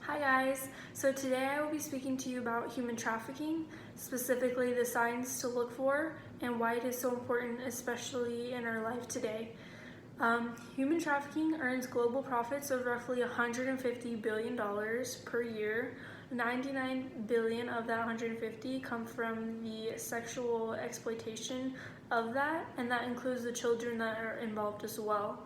Hi guys, so today I will be speaking to you about human trafficking, specifically the signs to look for and why it is so important, especially in our life today. Human trafficking earns global profits of roughly $150 billion per year. 99 billion of that 150 come from the sexual exploitation of that, and that includes the children that are involved as well.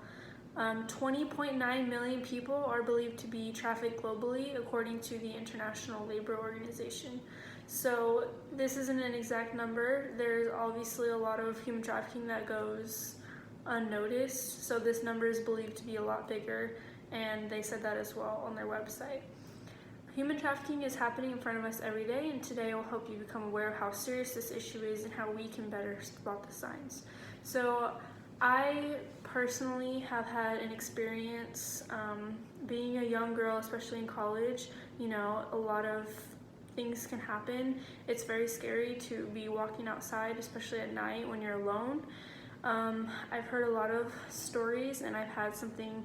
20.9 million people are believed to be trafficked globally, according to the International Labor Organization. So this isn't an exact number. There's obviously a lot of human trafficking that goes unnoticed, so this number is believed to be a lot bigger, and they said that as well on their website. Human trafficking is happening in front of us every day, and today I will help you become aware of how serious this issue is and how we can better spot the signs. So I personally have had an experience being a young girl, especially in college. You know, a lot of things can happen. It's very scary to be walking outside, especially at night when you're alone. I've heard a lot of stories, and I've had something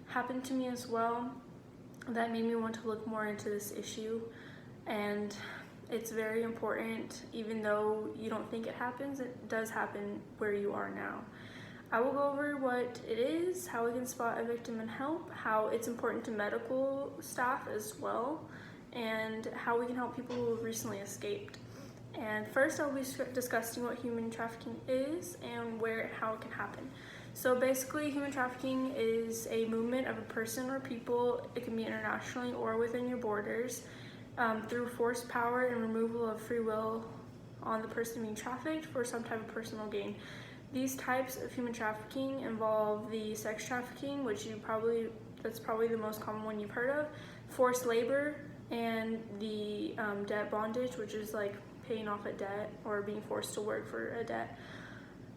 happen to me as well that made me want to look more into this issue. And it's very important, even though you don't think it happens, it does happen where you are now. I will go over what it is, how we can spot a victim and help, how it's important to medical staff as well, and how we can help people who have recently escaped. And first I'll be discussing what human trafficking is and how it can happen. So basically, human trafficking is a movement of a person or people, it can be internationally or within your borders, through forced power and removal of free will on the person being trafficked for some type of personal gain. These types of human trafficking involve the sex trafficking, which that's probably the most common one you've heard of, forced labor, and the debt bondage, which is like paying off a debt or being forced to work for a debt.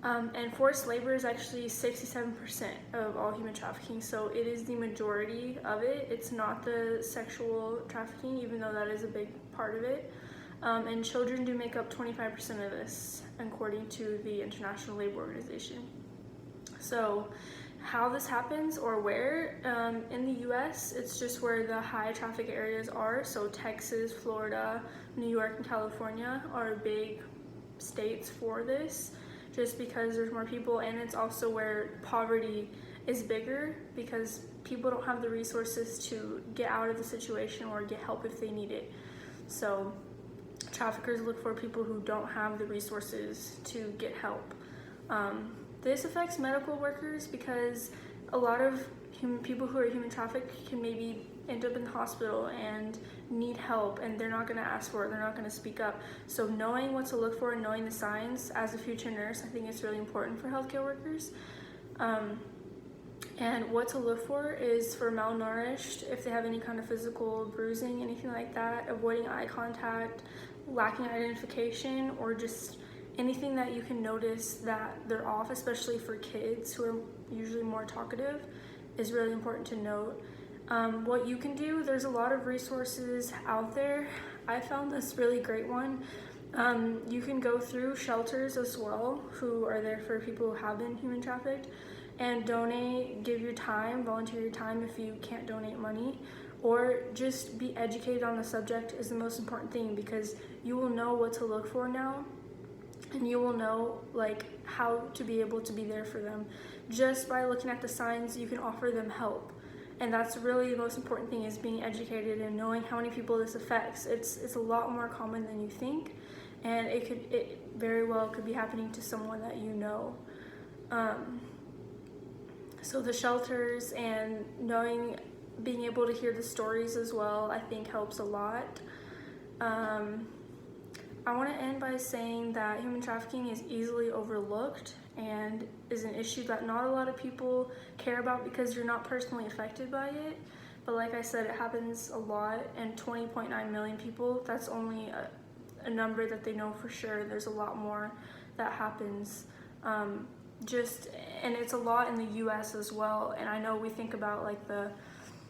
And forced labor is actually 67% of all human trafficking, so it is the majority of it. It's not the sexual trafficking, even though that is a big part of it. And children do make up 25% of this, according to the International Labor Organization. So how this happens or where, in the US, it's just where the high traffic areas are. So Texas, Florida, New York, and California are big states for this, just because there's more people, and it's also where poverty is bigger because people don't have the resources to get out of the situation or get help if they need it. So traffickers look for people who don't have the resources to get help. This affects medical workers because a lot of people who are human trafficked can maybe end up in the hospital and need help, and they're not going to ask for it, they're not going to speak up. So knowing what to look for and knowing the signs as a future nurse, I think it's really important for healthcare workers. And what to look for is for malnourished, if they have any kind of physical bruising, anything like that, avoiding eye contact, lacking identification, or just anything that you can notice that they're off, especially for kids who are usually more talkative, is really important to note. What you can do, there's a lot of resources out there. I found this really great one. You can go through shelters as well, who are there for people who have been human trafficked, and donate, give your time, volunteer your time if you can't donate money, or just be educated on the subject is the most important thing, because you will know what to look for now, and you will know like how to be able to be there for them. Just by looking at the signs, you can offer them help. And that's really the most important thing, is being educated and knowing how many people this affects. It's a lot more common than you think, and it very well could be happening to someone that you know. So the shelters and being able to hear the stories as well, I think helps a lot. I want to end by saying that human trafficking is easily overlooked and is an issue that not a lot of people care about because you're not personally affected by it. But like I said, it happens a lot, and 20.9 million people, that's only a number that they know for sure. There's a lot more that happens. And it's a lot in the US as well, and I know we think about like the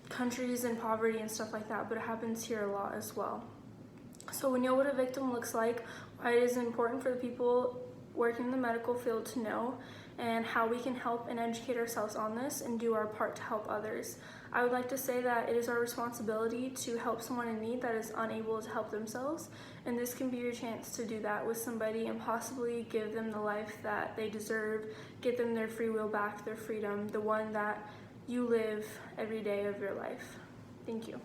countries in poverty and stuff like that, but it happens here a lot as well. So we know what a victim looks like, why it is important for the people working in the medical field to know, and how we can help and educate ourselves on this and do our part to help others. I would like to say that it is our responsibility to help someone in need that is unable to help themselves, and this can be your chance to do that with somebody and possibly give them the life that they deserve, get them their free will back, their freedom, the one that you live every day of your life. Thank you.